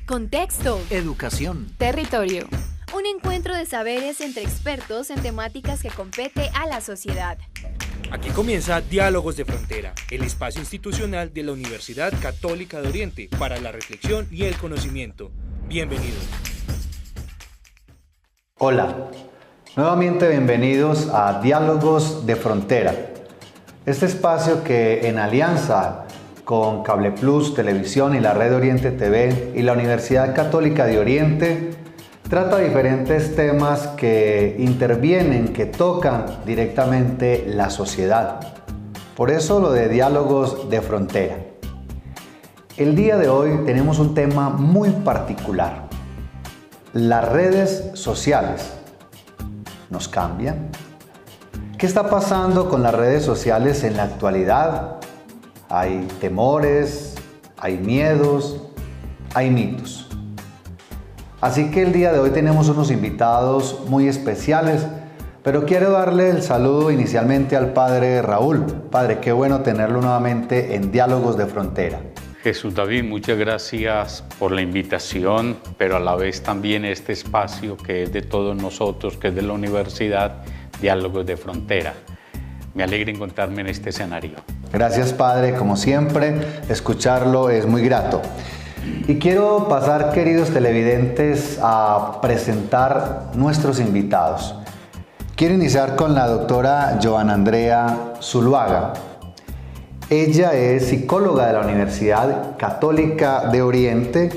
Contexto. Educación. Territorio. Un encuentro de saberes entre expertos en temáticas que compete a la sociedad. Aquí comienza Diálogos de Frontera, el espacio institucional de la Universidad Católica de Oriente para la reflexión y el conocimiento. Bienvenidos. Hola, nuevamente bienvenidos a Diálogos de Frontera. Este espacio que en alianza con Cable Plus, Televisión y la Red Oriente TV y la Universidad Católica de Oriente trata diferentes temas que intervienen, que tocan directamente la sociedad. Por eso lo de Diálogos de Frontera. El día de hoy tenemos un tema muy particular. Las redes sociales nos cambian. ¿Qué está pasando con las redes sociales en la actualidad? Hay temores, hay miedos, hay mitos. Así que el día de hoy tenemos unos invitados muy especiales, pero quiero darle el saludo inicialmente al Padre Raúl. Padre, qué bueno tenerlo nuevamente en Diálogos de Frontera. Jesús David, muchas gracias por la invitación, pero a la vez también este espacio que es de todos nosotros, que es de la Universidad Diálogos de Frontera. Me alegra encontrarme en este escenario. Gracias, Padre. Como siempre, escucharlo es muy grato. Y quiero pasar, queridos televidentes, a presentar nuestros invitados. Quiero iniciar con la doctora Joana Andrea Zuluaga. Ella es psicóloga de la Universidad Católica de Oriente,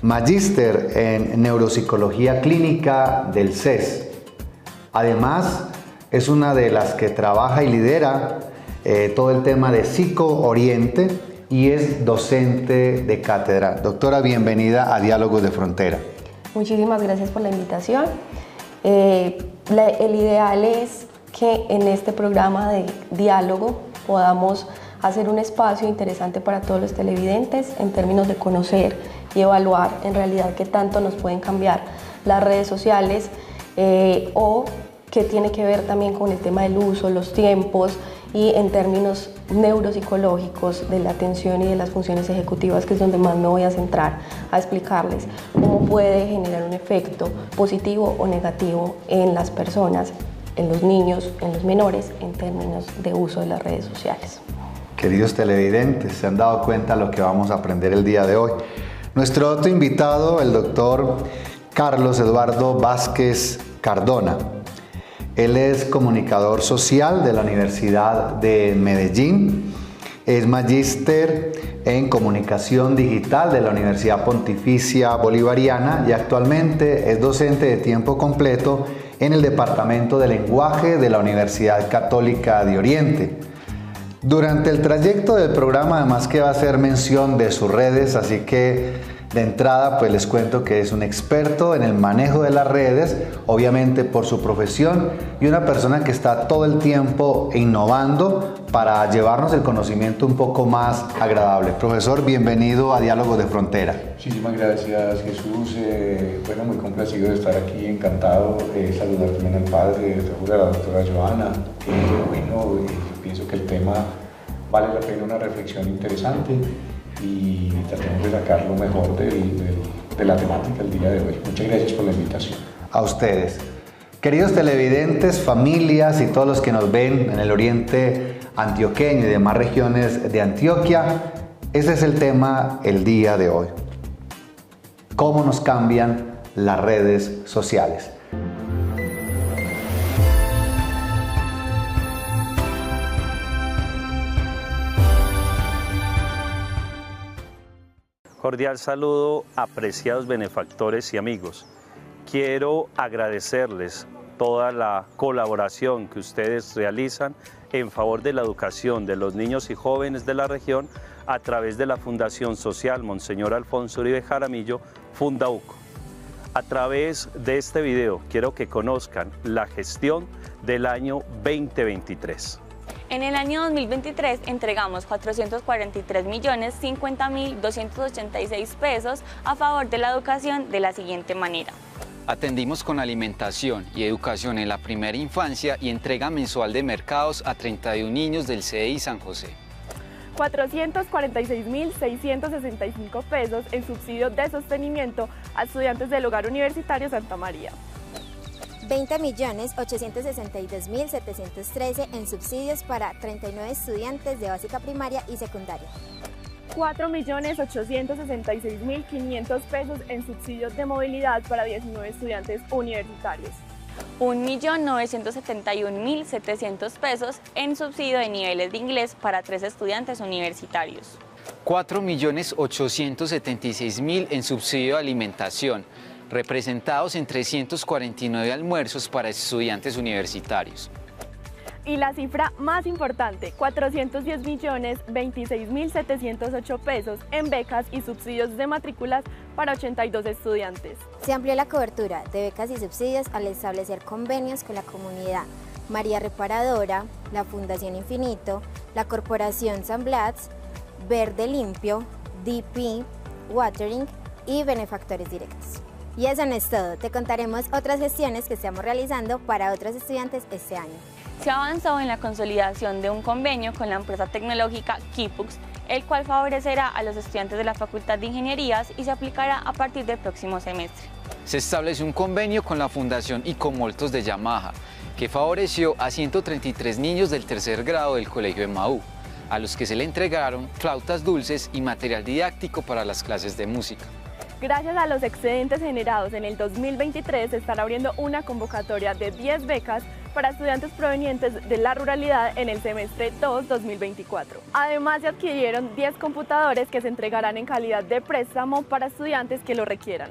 magíster en neuropsicología clínica del CES. Además, es una de las que trabaja y lidera todo el tema de Psico Oriente y es docente de cátedra. Doctora, bienvenida a Diálogos de Frontera. Muchísimas gracias por la invitación. El ideal es que en este programa de diálogo podamos hacer un espacio interesante para todos los televidentes en términos de conocer y evaluar en realidad qué tanto nos pueden cambiar las redes sociales o qué tiene que ver también con el tema del uso, los tiempos y en términos neuropsicológicos de la atención y de las funciones ejecutivas, que es donde más me voy a centrar a explicarles cómo puede generar un efecto positivo o negativo en las personas, en los niños, en los menores, en términos de uso de las redes sociales. Queridos televidentes, se han dado cuenta de lo que vamos a aprender el día de hoy. Nuestro otro invitado, el doctor Carlos Eduardo Vázquez Cardona. Él es comunicador social de la Universidad de Medellín, es magíster en comunicación digital de la Universidad Pontificia Bolivariana y actualmente es docente de tiempo completo en el Departamento de Lenguaje de la Universidad Católica de Oriente. Durante el trayecto del programa, además que va a hacer mención de sus redes, así que de entrada pues les cuento que es un experto en el manejo de las redes, obviamente por su profesión, y una persona que está todo el tiempo innovando para llevarnos el conocimiento un poco más agradable. Profesor, bienvenido a Diálogos de Frontera. Muchísimas gracias, Jesús. Bueno, muy complacido de estar aquí, encantado de saludar también al padre, a la doctora Joana. Pienso que el tema vale la pena una reflexión interesante y tratemos de sacar lo mejor de la temática del día de hoy. Muchas gracias por la invitación. A ustedes. Queridos televidentes, familias y todos los que nos ven en el oriente antioqueño y demás regiones de Antioquia, ese es el tema el día de hoy. ¿Cómo nos cambian las redes sociales? Cordial saludo, apreciados benefactores y amigos. Quiero agradecerles toda la colaboración que ustedes realizan en favor de la educación de los niños y jóvenes de la región a través de la Fundación Social Monseñor Alfonso Uribe Jaramillo, Fundauco. A través de este video quiero que conozcan la gestión del año 2023. En el año 2023 entregamos 443.050.286 pesos a favor de la educación de la siguiente manera. Atendimos con alimentación y educación en la primera infancia y entrega mensual de mercados a 31 niños del CDI San José. 446.665 pesos en subsidio de sostenimiento a estudiantes del Hogar Universitario Santa María. 20.862.713 en subsidios para 39 estudiantes de básica primaria y secundaria. 4.866.500 pesos en subsidios de movilidad para 19 estudiantes universitarios. 1.971.700 pesos en subsidio de niveles de inglés para 3 estudiantes universitarios. 4.876.000 en subsidio de alimentación, representados en 349 almuerzos para estudiantes universitarios. Y la cifra más importante, 410.026.708 pesos en becas y subsidios de matrículas para 82 estudiantes. Se amplió la cobertura de becas y subsidios al establecer convenios con la comunidad María Reparadora, la Fundación Infinito, la Corporación San Blas, Verde Limpio, DP, Watering y benefactores directos. Y eso no es todo, te contaremos otras gestiones que estamos realizando para otros estudiantes este año. Se ha avanzado en la consolidación de un convenio con la empresa tecnológica Kipux, el cual favorecerá a los estudiantes de la Facultad de Ingenierías y se aplicará a partir del próximo semestre. Se estableció un convenio con la Fundación Icomoltos de Yamaha, que favoreció a 133 niños del tercer grado del Colegio Emaú, a los que se le entregaron flautas dulces y material didáctico para las clases de música. Gracias a los excedentes generados en el 2023, se estará abriendo una convocatoria de 10 becas para estudiantes provenientes de la ruralidad en el semestre 2024. Además, se adquirieron 10 computadores que se entregarán en calidad de préstamo para estudiantes que lo requieran.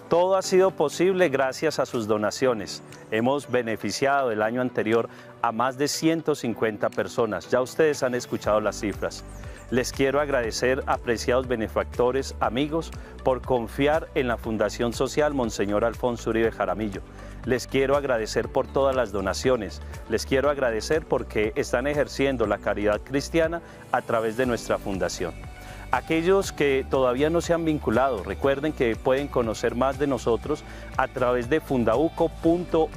Todo ha sido posible gracias a sus donaciones. Hemos beneficiado el año anterior a más de 150 personas. Ya ustedes han escuchado las cifras. Les quiero agradecer, apreciados benefactores, amigos, por confiar en la Fundación Social Monseñor Alfonso Uribe Jaramillo. Les quiero agradecer por todas las donaciones. Les quiero agradecer porque están ejerciendo la caridad cristiana a través de nuestra fundación. Aquellos que todavía no se han vinculado, recuerden que pueden conocer más de nosotros a través de fundauco.org.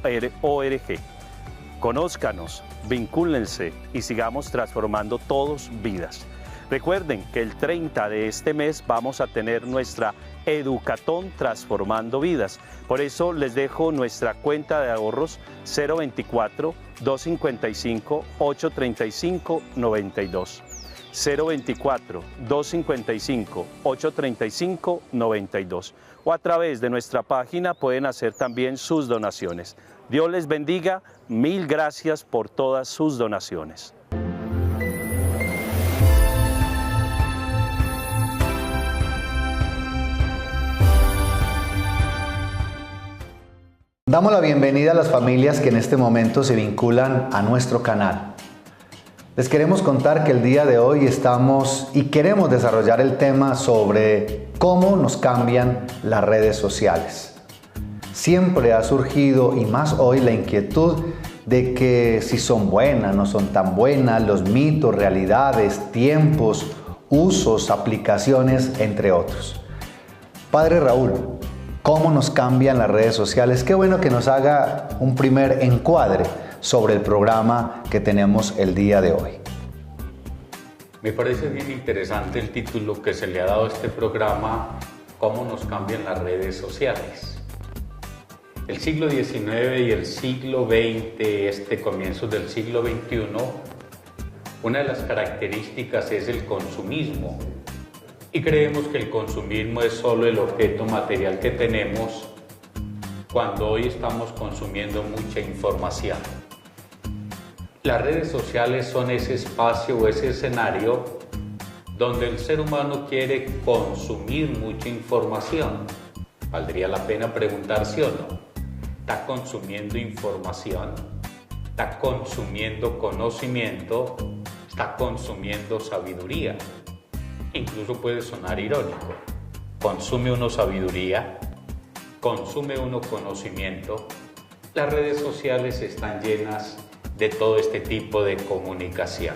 Conózcanos, vincúlense y sigamos transformando todos vidas. Recuerden que el 30 de este mes vamos a tener nuestra Educatón Transformando Vidas. Por eso les dejo nuestra cuenta de ahorros 024-255-835-92. 024-255-835-92. O a través de nuestra página pueden hacer también sus donaciones. Dios les bendiga. Mil gracias por todas sus donaciones. Damos la bienvenida a las familias que en este momento se vinculan a nuestro canal. Les queremos contar que el día de hoy estamos y queremos desarrollar el tema sobre cómo nos cambian las redes sociales. Siempre ha surgido, y más hoy, la inquietud de que si son buenas, no son tan buenas, los mitos, realidades, tiempos, usos, aplicaciones, entre otros. Padre Raúl, ¿cómo nos cambian las redes sociales? Qué bueno que nos haga un primer encuadre sobre el programa que tenemos el día de hoy. Me parece bien interesante el título que se le ha dado a este programa, ¿Cómo nos cambian las redes sociales? El siglo XIX y el siglo XX, comienzos del siglo XXI, una de las características es el consumismo. Y creemos que el consumismo es solo el objeto material que tenemos cuando hoy estamos consumiendo mucha información. Las redes sociales son ese espacio o ese escenario donde el ser humano quiere consumir mucha información. Valdría la pena preguntar sí o no. ¿Está consumiendo información? ¿Está consumiendo conocimiento? ¿Está consumiendo sabiduría? Incluso puede sonar irónico. ¿Consume uno sabiduría? ¿Consume uno conocimiento? Las redes sociales están llenas de todo este tipo de comunicación.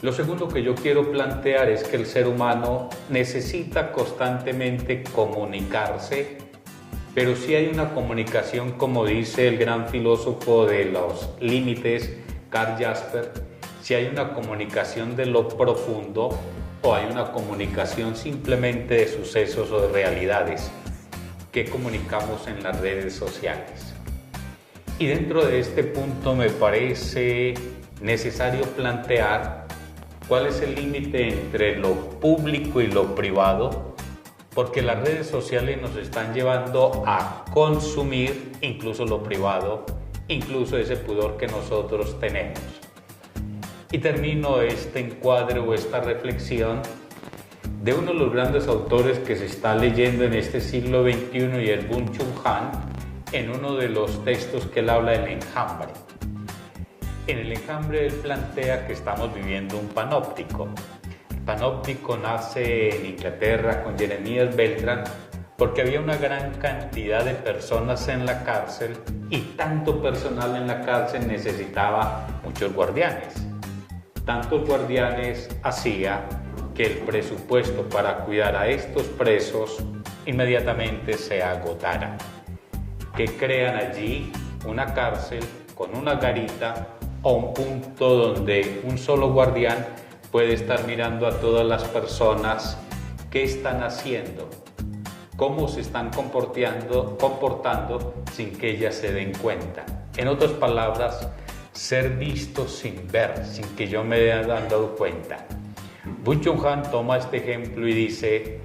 Lo segundo que yo quiero plantear es que el ser humano necesita constantemente comunicarse, pero si hay una comunicación, como dice el gran filósofo de los límites, Karl Jasper, si hay una comunicación de lo profundo o hay una comunicación simplemente de sucesos o de realidades que comunicamos en las redes sociales. Y dentro de este punto me parece necesario plantear cuál es el límite entre lo público y lo privado, porque las redes sociales nos están llevando a consumir incluso lo privado, incluso ese pudor que nosotros tenemos. Y termino este encuadre o esta reflexión de uno de los grandes autores que se está leyendo en este siglo XXI y es Byung-Chul Han, en uno de los textos que él habla del enjambre. En el enjambre él plantea que estamos viviendo un panóptico. El panóptico nace en Inglaterra con Jeremías Beltrán porque había una gran cantidad de personas en la cárcel y tanto personal en la cárcel necesitaba muchos guardianes. Tantos guardianes hacía que el presupuesto para cuidar a estos presos inmediatamente se agotara. Que crean allí una cárcel con una garita o un punto donde un solo guardián puede estar mirando a todas las personas qué están haciendo, cómo se están comportando sin que ellas se den cuenta. En otras palabras, ser visto sin ver, sin que yo me haya dado cuenta. Byung-Chul Han toma este ejemplo y dice: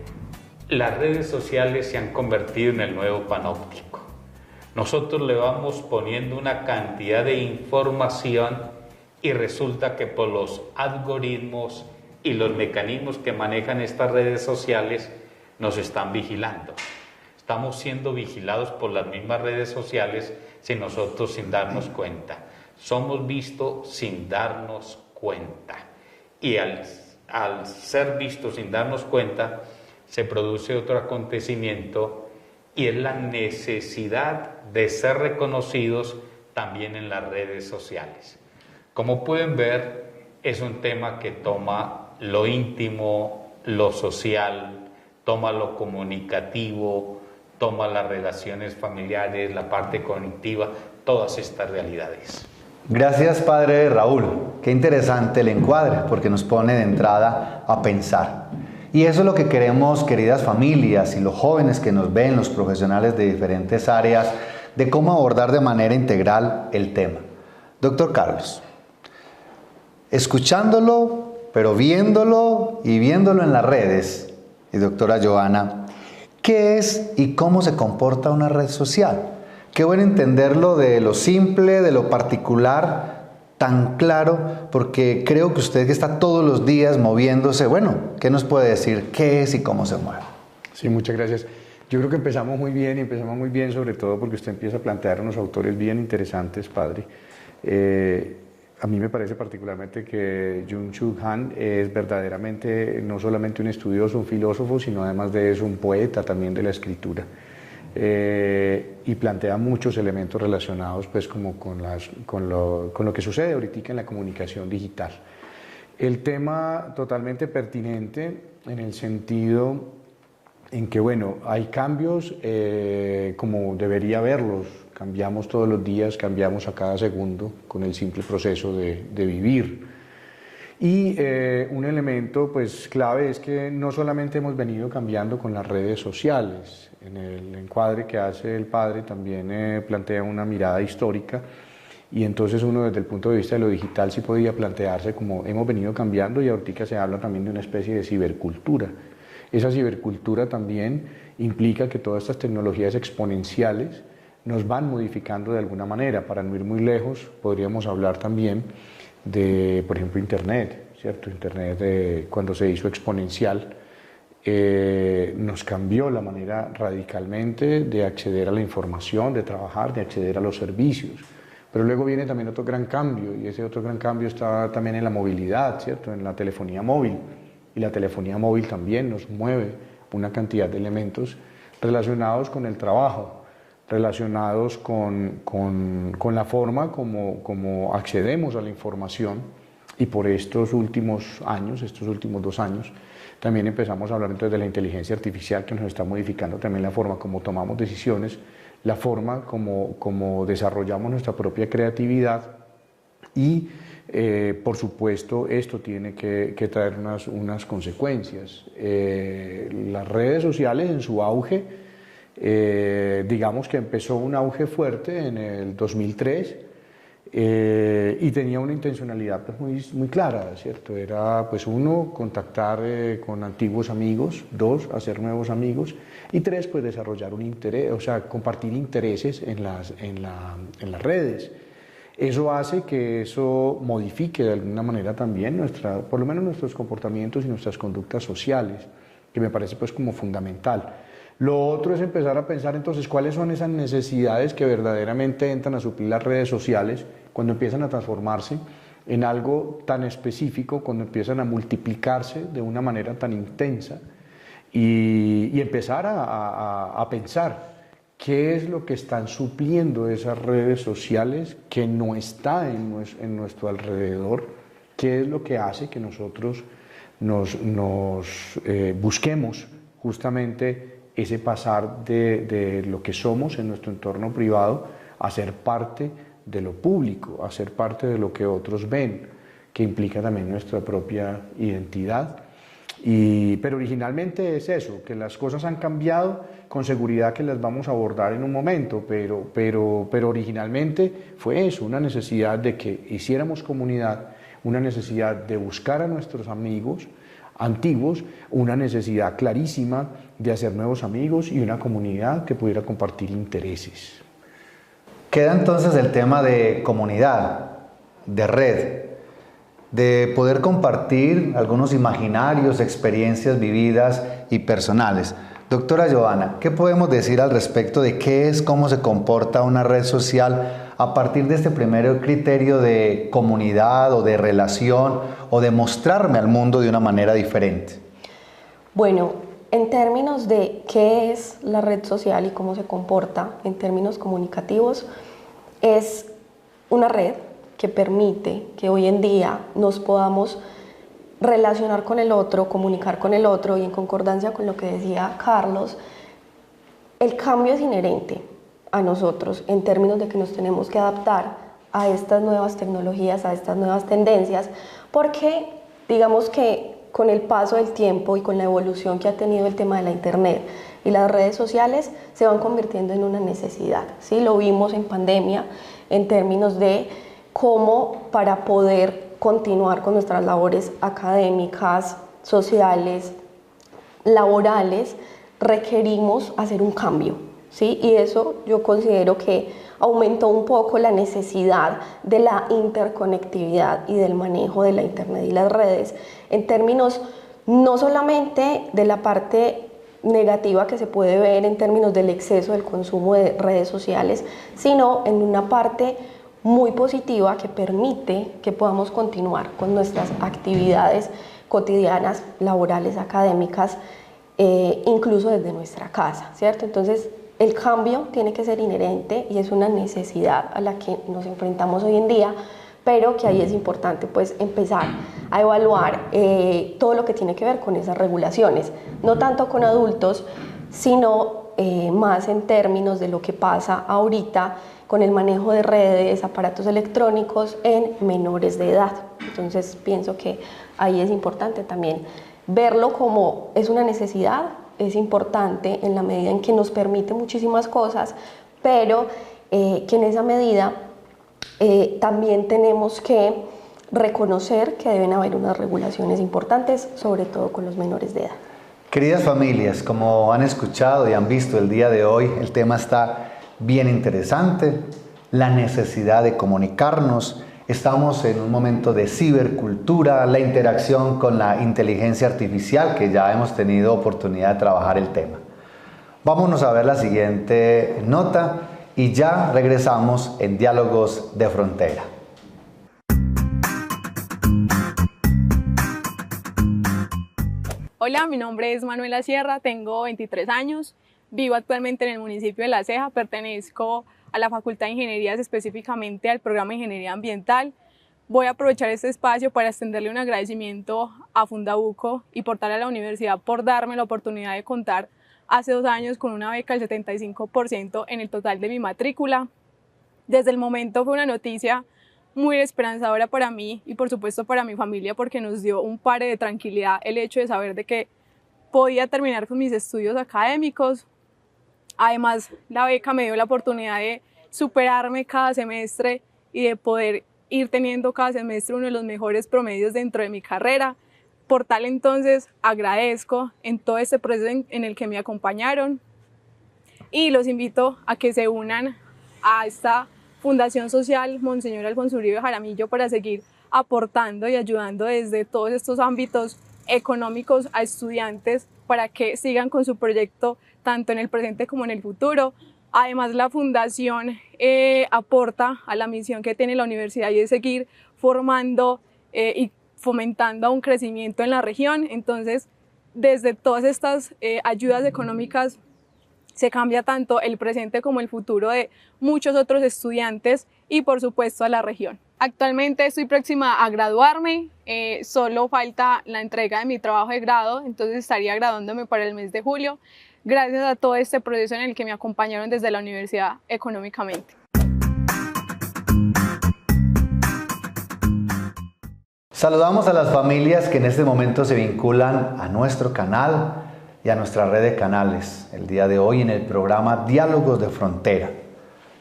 las redes sociales se han convertido en el nuevo panóptico. Nosotros le vamos poniendo una cantidad de información y resulta que por los algoritmos y los mecanismos que manejan estas redes sociales nos están vigilando. Estamos siendo vigilados por las mismas redes sociales sin nosotros sin darnos cuenta. Somos vistos sin darnos cuenta. Y al ser vistos sin darnos cuenta, se produce otro acontecimiento y es la necesidad de ser reconocidos también en las redes sociales. Como pueden ver, es un tema que toma lo íntimo, lo social, toma lo comunicativo, toma las relaciones familiares, la parte cognitiva, todas estas realidades. Gracias, padre Raúl. Qué interesante el encuadre, porque nos pone de entrada a pensar. Y eso es lo que queremos, queridas familias y los jóvenes que nos ven, los profesionales de diferentes áreas, de cómo abordar de manera integral el tema. Doctor Carlos, escuchándolo, pero viéndolo y viéndolo en las redes, y doctora Joana, ¿qué es y cómo se comporta una red social? Qué bueno entenderlo de lo simple, de lo particular, tan claro, porque creo que usted que está todos los días moviéndose, bueno, ¿qué nos puede decir? ¿Qué es y cómo se mueve? Sí, muchas gracias. Yo creo que empezamos muy bien, sobre todo porque usted empieza a plantear unos autores bien interesantes, padre. A mí me parece particularmente que Byung-Chul Han es verdaderamente no solamente un estudioso, un filósofo, sino además de eso un poeta también de la escritura. Y plantea muchos elementos relacionados pues como con lo que sucede ahorita en la comunicación digital. El tema totalmente pertinente en el sentido en que bueno, hay cambios como debería haberlos, cambiamos todos los días, cambiamos a cada segundo con el simple proceso de vivir. Y un elemento pues clave es que no solamente hemos venido cambiando con las redes sociales. En el encuadre que hace el padre también plantea una mirada histórica y entonces uno desde el punto de vista de lo digital sí podía plantearse como hemos venido cambiando y ahorita se habla también de una especie de cibercultura. Esa cibercultura también implica que todas estas tecnologías exponenciales nos van modificando de alguna manera. Para no ir muy lejos podríamos hablar también de, por ejemplo, Internet, ¿cierto? Internet cuando se hizo exponencial nos cambió la manera radicalmente de acceder a la información, de trabajar, de acceder a los servicios. Pero luego viene también otro gran cambio y ese otro gran cambio está también en la movilidad, ¿cierto? En la telefonía móvil. Y la telefonía móvil también nos mueve una cantidad de elementos relacionados con el trabajo, relacionados con la forma como accedemos a la información y por estos últimos años, estos últimos 2 años, también empezamos a hablar entonces de la inteligencia artificial que nos está modificando también la forma como tomamos decisiones, la forma como desarrollamos nuestra propia creatividad y por supuesto esto tiene que traer unas consecuencias. Las redes sociales en su auge, digamos que empezó un auge fuerte en el 2003, y tenía una intencionalidad pues, muy clara, ¿cierto? Era, pues, 1, contactar con antiguos amigos; 2, hacer nuevos amigos; y 3, pues, desarrollar un interés, o sea, compartir intereses en las redes. Eso hace que eso modifique de alguna manera también por lo menos nuestros comportamientos y nuestras conductas sociales, que me parece pues como fundamental. Lo otro es empezar a pensar entonces cuáles son esas necesidades que verdaderamente entran a suplir las redes sociales cuando empiezan a transformarse en algo tan específico, cuando empiezan a multiplicarse de una manera tan intensa, y empezar a pensar qué es lo que están supliendo esas redes sociales que no está en nuestro alrededor, qué es lo que hace que nosotros nos busquemos justamente ese pasar de lo que somos en nuestro entorno privado a ser parte de lo público, a ser parte de lo que otros ven, que implica también nuestra propia identidad. Pero originalmente es eso, que las cosas han cambiado, con seguridad que las vamos a abordar en un momento, pero originalmente fue eso, una necesidad de que hiciéramos comunidad, una necesidad de buscar a nuestros amigos antiguos, una necesidad clarísima de hacer nuevos amigos y una comunidad que pudiera compartir intereses. Queda entonces el tema de comunidad, de red, de poder compartir algunos imaginarios, experiencias vividas y personales. Doctora Johanna, ¿qué podemos decir al respecto de qué es, cómo se comporta una red social a partir de este primer criterio de comunidad o de relación o de mostrarme al mundo de una manera diferente? Bueno, en términos de qué es la red social y cómo se comporta en términos comunicativos, es una red que permite que hoy en día nos podamos relacionar con el otro, comunicar con el otro, y en concordancia con lo que decía Carlos, el cambio es inherente a nosotros en términos de que nos tenemos que adaptar a estas nuevas tecnologías, a estas nuevas tendencias, porque digamos que con el paso del tiempo y con la evolución que ha tenido el tema de la internet y las redes sociales se van convirtiendo en una necesidad, ¿sí? Lo vimos en pandemia en términos de cómo para poder continuar con nuestras labores académicas, sociales, laborales, requerimos hacer un cambio, ¿sí? Y eso yo considero que aumentó un poco la necesidad de la interconectividad y del manejo de la internet y las redes en términos no solamente de la parte negativa que se puede ver en términos del exceso del consumo de redes sociales, sino en una parte muy positiva que permite que podamos continuar con nuestras actividades cotidianas, laborales, académicas, incluso desde nuestra casa, ¿cierto? Entonces, el cambio tiene que ser inherente y es una necesidad a la que nos enfrentamos hoy en día, pero que ahí es importante pues empezar a evaluar todo lo que tiene que ver con esas regulaciones, no tanto con adultos, sino más en términos de lo que pasa ahorita con el manejo de redes, aparatos electrónicos en menores de edad. Entonces pienso que ahí es importante también verlo como es una necesidad, es importante en la medida en que nos permite muchísimas cosas, pero que en esa medida también tenemos que reconocer que deben haber unas regulaciones importantes, sobre todo con los menores de edad. Queridas familias, como han escuchado y han visto el día de hoy, el tema está bien interesante, la necesidad de comunicarnos. Estamos en un momento de cibercultura, la interacción con la inteligencia artificial, que ya hemos tenido oportunidad de trabajar el tema. Vámonos a ver la siguiente nota y ya regresamos en Diálogos de Frontera. Hola, mi nombre es Manuela Sierra, tengo 23 años, vivo actualmente en el municipio de La Ceja, pertenezco a la Facultad de Ingenierías, específicamente al programa de Ingeniería Ambiental. Voy a aprovechar este espacio para extenderle un agradecimiento a Fundabuco y Portal a la Universidad por darme la oportunidad de contar hace 2 años con una beca del 75% en el total de mi matrícula. Desde el momento fue una noticia muy esperanzadora para mí y por supuesto para mi familia, porque nos dio un pare de tranquilidad el hecho de saber de que podía terminar con mis estudios académicos. Además, la beca me dio la oportunidad de superarme cada semestre y de poder ir teniendo cada semestre uno de los mejores promedios dentro de mi carrera. Por tal entonces agradezco en todo este proceso en el que me acompañaron y los invito a que se unan a esta Fundación Social Monseñor Alfonso Uribe Jaramillo para seguir aportando y ayudando desde todos estos ámbitos económicos a estudiantes para que sigan con su proyecto tanto en el presente como en el futuro. Además, la fundación aporta a la misión que tiene la universidad y es seguir formando y fomentando un crecimiento en la región. Entonces, desde todas estas ayudas económicas se cambia tanto el presente como el futuro de muchos otros estudiantes y por supuesto a la región. Actualmente estoy próxima a graduarme, solo falta la entrega de mi trabajo de grado, entonces estaría graduándome para el mes de julio, gracias a todo este proceso en el que me acompañaron desde la universidad económicamente. Saludamos a las familias que en este momento se vinculan a nuestro canal y a nuestra red de canales. El día de hoy en el programa Diálogos de Frontera.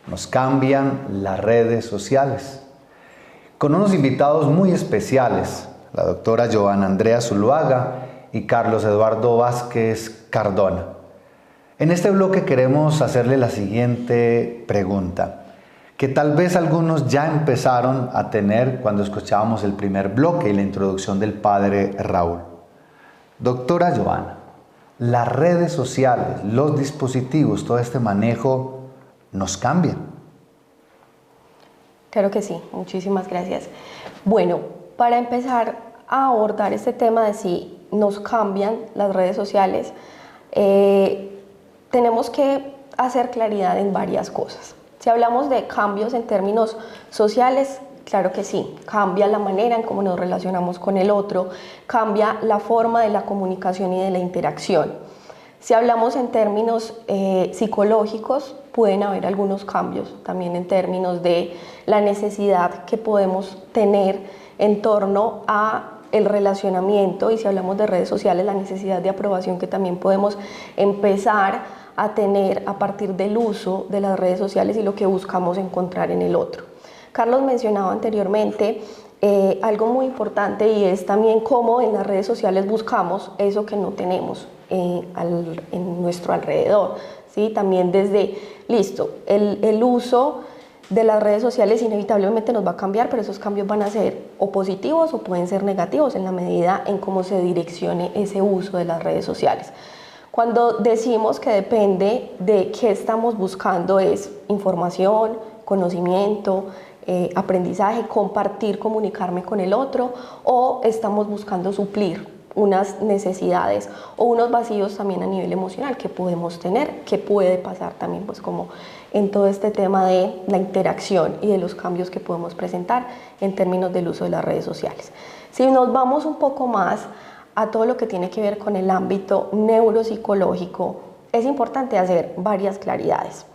Nos cambian las redes sociales. Con unos invitados muy especiales, la doctora Joana Andrea Zuluaga y Carlos Eduardo Vázquez Cardona. En este bloque queremos hacerle la siguiente pregunta, que tal vez algunos ya empezaron a tener cuando escuchábamos el primer bloque y la introducción del padre Raúl. Doctora Joana, las redes sociales, los dispositivos, todo este manejo, ¿nos cambian? Claro que sí, muchísimas gracias. Bueno, para empezar a abordar este tema de si nos cambian las redes sociales, tenemos que hacer claridad en varias cosas. Si hablamos de cambios en términos sociales, claro que sí, cambia la manera en cómo nos relacionamos con el otro, cambia la forma de la comunicación y de la interacción. Si hablamos en términos psicológicos, pueden haber algunos cambios también en términos de la necesidad que podemos tener en torno a el relacionamiento, y si hablamos de redes sociales, la necesidad de aprobación que también podemos empezar a tener a partir del uso de las redes sociales y lo que buscamos encontrar en el otro. Carlos mencionaba anteriormente algo muy importante, y es también cómo en las redes sociales buscamos eso que no tenemos en nuestro alrededor, ¿sí? También desde, listo, el uso de las redes sociales inevitablemente nos va a cambiar, pero esos cambios van a ser o positivos o pueden ser negativos en la medida en cómo se direccione ese uso de las redes sociales. Cuando decimos que depende de qué estamos buscando, es información, conocimiento, aprendizaje, compartir, comunicarme con el otro, o estamos buscando suplir unas necesidades o unos vacíos también a nivel emocional que podemos tener, que puede pasar también pues como en todo este tema de la interacción y de los cambios que podemos presentar en términos del uso de las redes sociales. Si nos vamos un poco más a todo lo que tiene que ver con el ámbito neuropsicológico, es importante hacer varias claridades.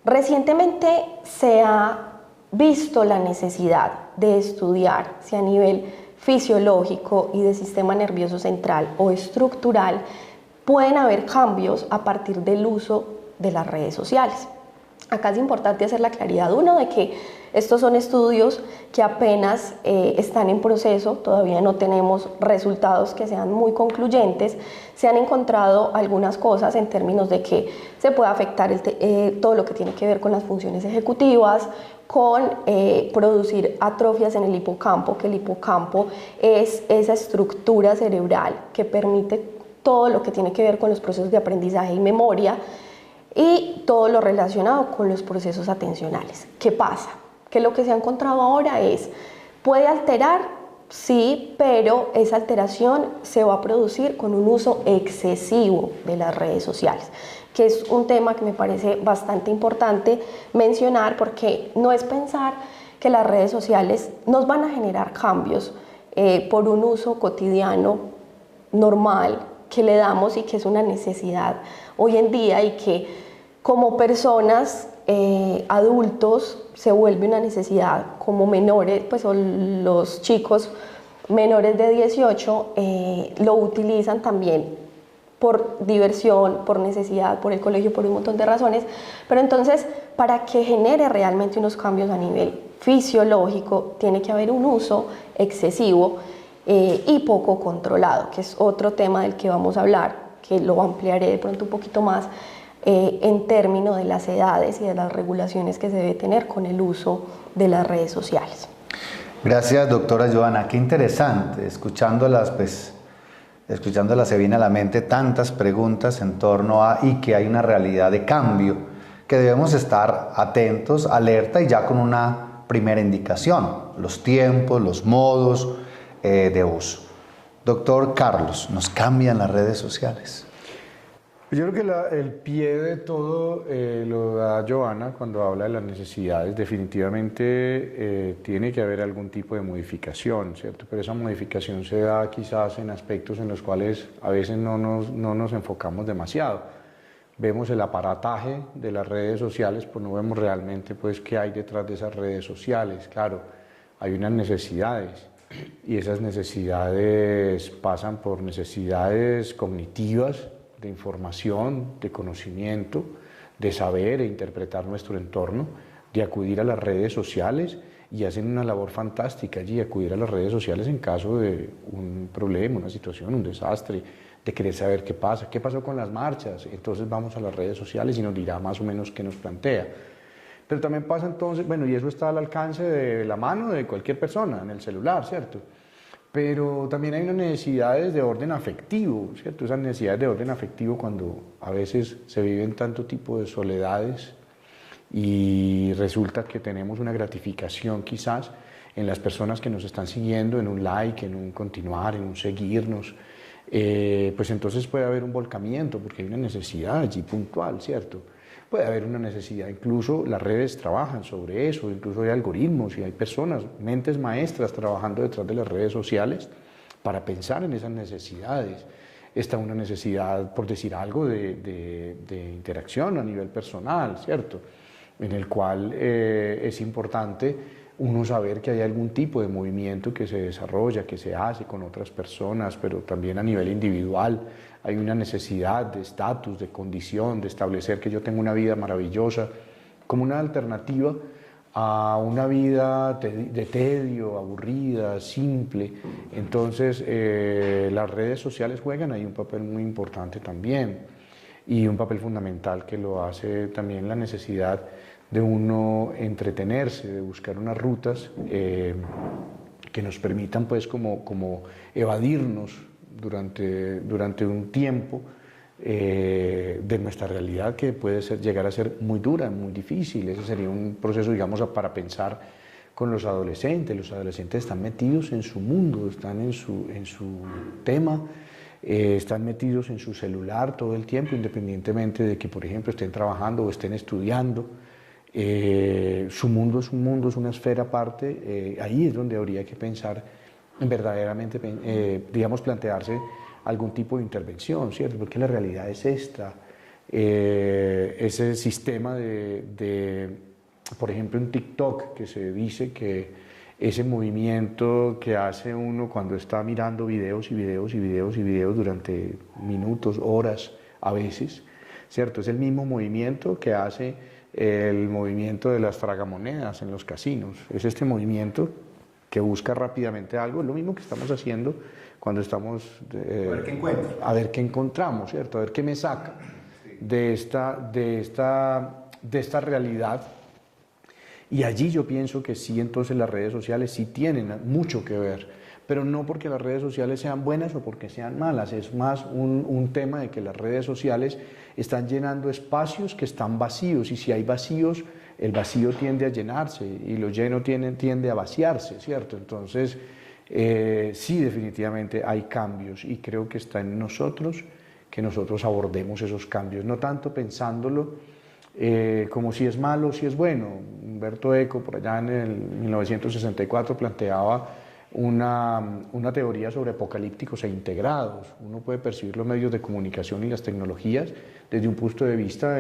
Recientemente se ha visto la necesidad de estudiar si a nivel fisiológico y de sistema nervioso central o estructural pueden haber cambios a partir del uso de las redes sociales. Acá es importante hacer la claridad, uno, de que estos son estudios que apenas están en proceso, todavía no tenemos resultados que sean muy concluyentes. Se han encontrado algunas cosas en términos de que se puede afectar todo lo que tiene que ver con las funciones ejecutivas, con producir atrofias en el hipocampo, que el hipocampo es esa estructura cerebral que permite todo lo que tiene que ver con los procesos de aprendizaje y memoria, y todo lo relacionado con los procesos atencionales. ¿Qué pasa? Que lo que se ha encontrado ahora puede alterar, sí, pero esa alteración se va a producir con un uso excesivo de las redes sociales, que es un tema que me parece bastante importante mencionar, porque no es pensar que las redes sociales nos van a generar cambios por un uso cotidiano normal que le damos y que es una necesidad hoy en día, y que como personas adultos se vuelve una necesidad, como menores, pues o los chicos menores de 18 lo utilizan también por diversión, por necesidad, por el colegio, por un montón de razones, pero entonces para que genere realmente unos cambios a nivel fisiológico tiene que haber un uso excesivo y poco controlado, que es otro tema del que vamos a hablar, que lo ampliaré de pronto un poquito más en términos de las edades y de las regulaciones que se debe tener con el uso de las redes sociales. Gracias, doctora Joana. Qué interesante. Escuchándolas se viene a la mente tantas preguntas en torno a y que hay una realidad de cambio, que debemos estar atentos, alerta y ya con una primera indicación, los tiempos, los modos de uso. Doctor Carlos, ¿nos cambian las redes sociales? Yo creo que el pie de todo lo da Joana cuando habla de las necesidades. Definitivamente tiene que haber algún tipo de modificación, ¿cierto? Pero esa modificación se da quizás en aspectos en los cuales a veces no nos enfocamos demasiado. Vemos el aparataje de las redes sociales, pues no vemos realmente pues, qué hay detrás de esas redes sociales. Claro, hay unas necesidades y esas necesidades pasan por necesidades cognitivas, de información, de conocimiento, de saber e interpretar nuestro entorno, de acudir a las redes sociales y hacen una labor fantástica allí, acudir a las redes sociales en caso de un problema, una situación, un desastre, de querer saber qué pasa, qué pasó con las marchas, entonces vamos a las redes sociales y nos dirá más o menos qué nos plantea. Pero también pasa entonces, bueno, y eso está al alcance de la mano de cualquier persona, en el celular, ¿cierto? Pero también hay unas necesidades de orden afectivo, ¿cierto? Esas necesidades de orden afectivo cuando a veces se viven tanto tipo de soledades y resulta que tenemos una gratificación quizás en las personas que nos están siguiendo, en un like, en un continuar, en un seguirnos, pues entonces puede haber un volcamiento porque hay una necesidad allí puntual, ¿cierto? Puede haber una necesidad, incluso las redes trabajan sobre eso, incluso hay algoritmos y hay personas, mentes maestras trabajando detrás de las redes sociales para pensar en esas necesidades. Está una necesidad, por decir algo, de interacción a nivel personal, ¿cierto? En el cual es importante uno saber que hay algún tipo de movimiento que se desarrolla, que se hace con otras personas, pero también a nivel individual. Hay una necesidad de estatus, de condición, de establecer que yo tengo una vida maravillosa, como una alternativa a una vida de tedio, aburrida, simple. Entonces, las redes sociales juegan ahí un papel muy importante también, y un papel fundamental que lo hace también la necesidad de uno entretenerse, de buscar unas rutas que nos permitan pues como evadirnos durante un tiempo de nuestra realidad que puede llegar a ser muy dura, muy difícil. Ese sería un proceso, digamos, para pensar con los adolescentes. Los adolescentes están metidos en su mundo, están en su tema, están metidos en su celular todo el tiempo, independientemente de que, por ejemplo, estén trabajando o estén estudiando. Su mundo es un mundo, es una esfera aparte. Ahí es donde habría que pensar verdaderamente, digamos, plantearse algún tipo de intervención, ¿cierto? Porque la realidad es esta. Ese sistema por ejemplo, en TikTok, que se dice que ese movimiento que hace uno cuando está mirando videos y videos y videos y videos durante minutos, horas a veces, ¿cierto? Es el mismo movimiento que hace el movimiento de las tragamonedas en los casinos. Es este movimiento que busca rápidamente algo, es lo mismo que estamos haciendo cuando estamos a ver qué encontramos, ¿cierto? A ver qué me saca de esta realidad. Y allí yo pienso que sí, entonces las redes sociales sí tienen mucho que ver, pero no porque las redes sociales sean buenas o porque sean malas, es más un tema de que las redes sociales están llenando espacios que están vacíos, y si hay vacíos, el vacío tiende a llenarse y lo lleno tiende a vaciarse, ¿cierto? Entonces, sí, definitivamente hay cambios, y creo que está en nosotros que nosotros abordemos esos cambios, no tanto pensándolo como si es malo o si es bueno. Umberto Eco, por allá en el 1964, planteaba una teoría sobre apocalípticos e integrados. Uno puede percibir los medios de comunicación y las tecnologías desde un punto de vista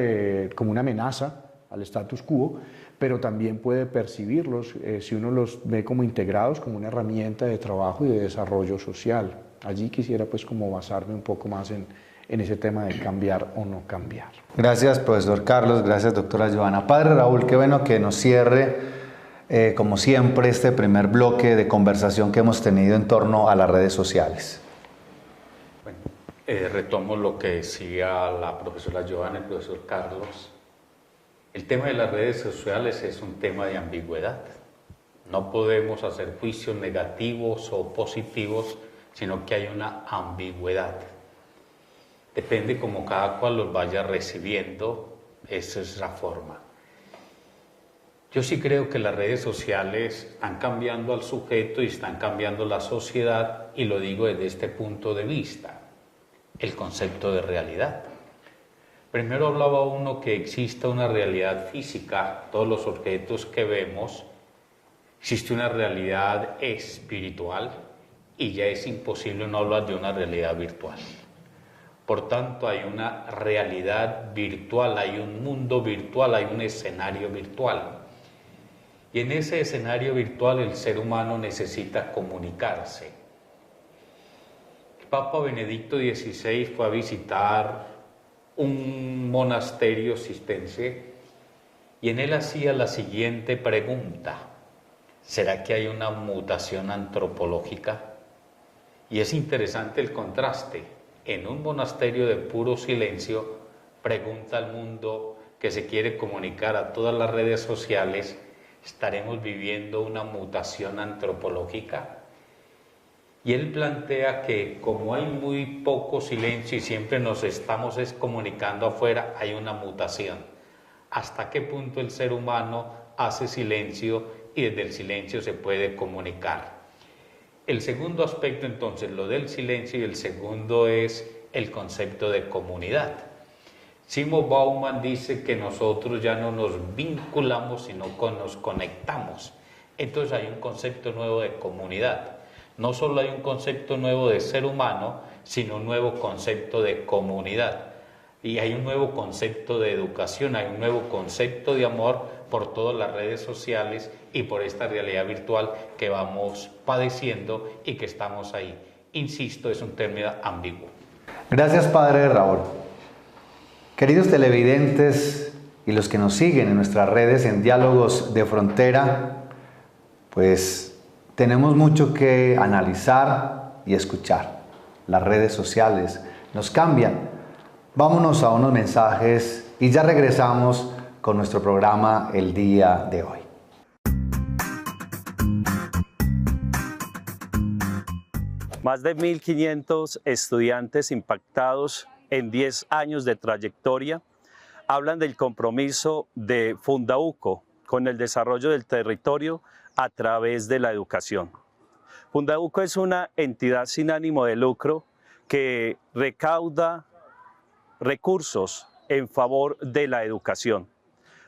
como una amenaza al status quo, pero también puede percibirlos si uno los ve como integrados, como una herramienta de trabajo y de desarrollo social. Allí quisiera pues como basarme un poco más en ese tema de cambiar o no cambiar. Gracias, profesor Carlos, gracias, doctora Johanna. Padre Raúl, qué bueno que nos cierre, como siempre, este primer bloque de conversación que hemos tenido en torno a las redes sociales. Bueno, retomo lo que decía la profesora Johanna y el profesor Carlos. El tema de las redes sociales es un tema de ambigüedad. No podemos hacer juicios negativos o positivos, sino que hay una ambigüedad. Depende como cada cual los vaya recibiendo, esa es la forma. Yo sí creo que las redes sociales están cambiando al sujeto y están cambiando la sociedad, y lo digo desde este punto de vista, el concepto de realidad. Primero hablaba uno que exista una realidad física, todos los objetos que vemos, existe una realidad espiritual y ya es imposible no hablar de una realidad virtual. Por tanto, hay una realidad virtual, hay un mundo virtual, hay un escenario virtual. Y en ese escenario virtual el ser humano necesita comunicarse. El Papa Benedicto XVI fue a visitar un monasterio cistense y en él hacía la siguiente pregunta: ¿será que hay una mutación antropológica? Y es interesante el contraste. En un monasterio de puro silencio, pregunta al mundo que se quiere comunicar a todas las redes sociales: ¿estaremos viviendo una mutación antropológica? Y él plantea que como hay muy poco silencio y siempre nos estamos comunicando afuera, hay una mutación. ¿Hasta qué punto el ser humano hace silencio y desde el silencio se puede comunicar? El segundo aspecto, entonces, lo del silencio, y el segundo es el concepto de comunidad. Simon Bauman dice que nosotros ya no nos vinculamos, sino que nos conectamos. Entonces hay un concepto nuevo de comunidad. No solo hay un concepto nuevo de ser humano, sino un nuevo concepto de comunidad. Y hay un nuevo concepto de educación, hay un nuevo concepto de amor por todas las redes sociales y por esta realidad virtual que vamos padeciendo y que estamos ahí. Insisto, es un término ambiguo. Gracias, Padre Raúl. Queridos televidentes y los que nos siguen en nuestras redes en Diálogos de Frontera, pues tenemos mucho que analizar y escuchar. Las redes sociales nos cambian. Vámonos a unos mensajes y ya regresamos con nuestro programa el día de hoy. Más de 1.500 estudiantes impactados en 10 años de trayectoria hablan del compromiso de Fundauco con el desarrollo del territorio a través de la educación. Fundauco es una entidad sin ánimo de lucro que recauda recursos en favor de la educación.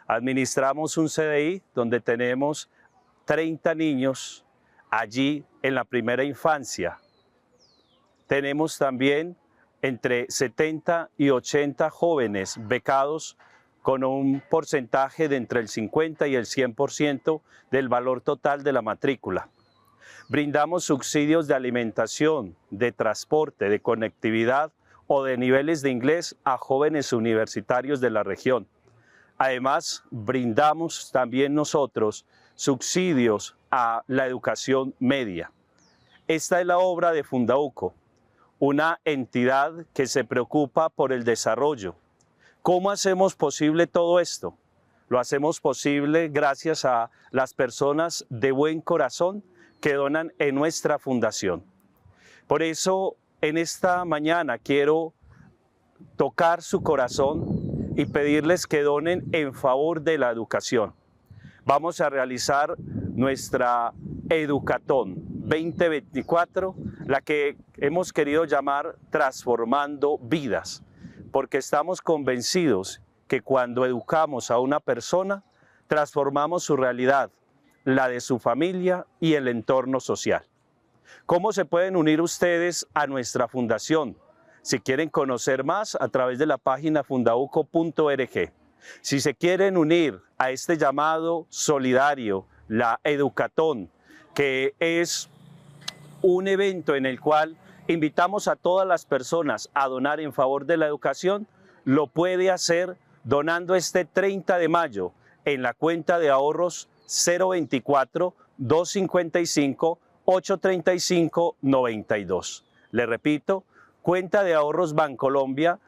Administramos un CDI donde tenemos 30 niños allí en la primera infancia. Tenemos también entre 70 y 80 jóvenes becados con un porcentaje de entre el 50 y el 100% del valor total de la matrícula. Brindamos subsidios de alimentación, de transporte, de conectividad o de niveles de inglés a jóvenes universitarios de la región. Además, brindamos también nosotros subsidios a la educación media. Esta es la obra de Fundauco, una entidad que se preocupa por el desarrollo. ¿Cómo hacemos posible todo esto? Lo hacemos posible gracias a las personas de buen corazón que donan en nuestra fundación. Por eso, en esta mañana quiero tocar su corazón y pedirles que donen en favor de la educación. Vamos a realizar nuestra Educatón 2024, la que hemos querido llamar Transformando Vidas, porque estamos convencidos que cuando educamos a una persona, transformamos su realidad, la de su familia y el entorno social. ¿Cómo se pueden unir ustedes a nuestra fundación? Si quieren conocer más, a través de la página fundauco.org. Si se quieren unir a este llamado solidario, la Educatón, que es un evento en el cual invitamos a todas las personas a donar en favor de la educación, lo puede hacer donando este 30 de mayo en la cuenta de ahorros 024-255-835-92. Le repito, cuenta de ahorros Bancolombia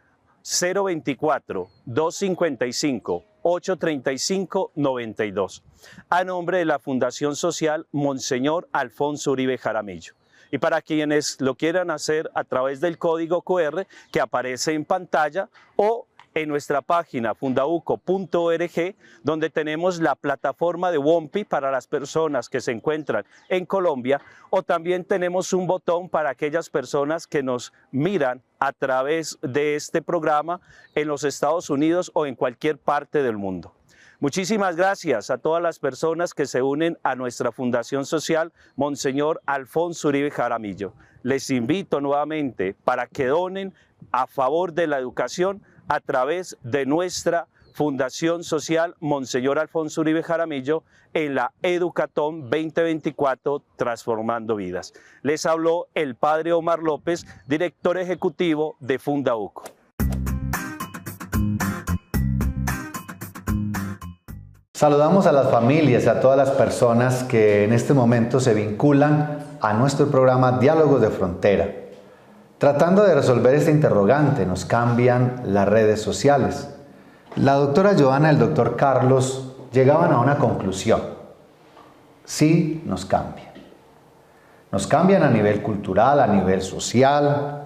024-255-835-92, a nombre de la Fundación Social Monseñor Alfonso Uribe Jaramillo. Y para quienes lo quieran hacer a través del código QR que aparece en pantalla o en nuestra página fundauco.org, donde tenemos la plataforma de WOMPI para las personas que se encuentran en Colombia, o también tenemos un botón para aquellas personas que nos miran a través de este programa en los Estados Unidos o en cualquier parte del mundo. Muchísimas gracias a todas las personas que se unen a nuestra Fundación Social Monseñor Alfonso Uribe Jaramillo. Les invito nuevamente para que donen a favor de la educación a través de nuestra Fundación Social Monseñor Alfonso Uribe Jaramillo en la Educatón 2024 Transformando Vidas. Les habló el Padre Omar López, director ejecutivo de Fundauco. Saludamos a las familias y a todas las personas que en este momento se vinculan a nuestro programa Diálogos de Frontera. Tratando de resolver este interrogante, nos cambian las redes sociales. La doctora Joana y el doctor Carlos llegaban a una conclusión. Sí, nos cambian. Nos cambian a nivel cultural, a nivel social,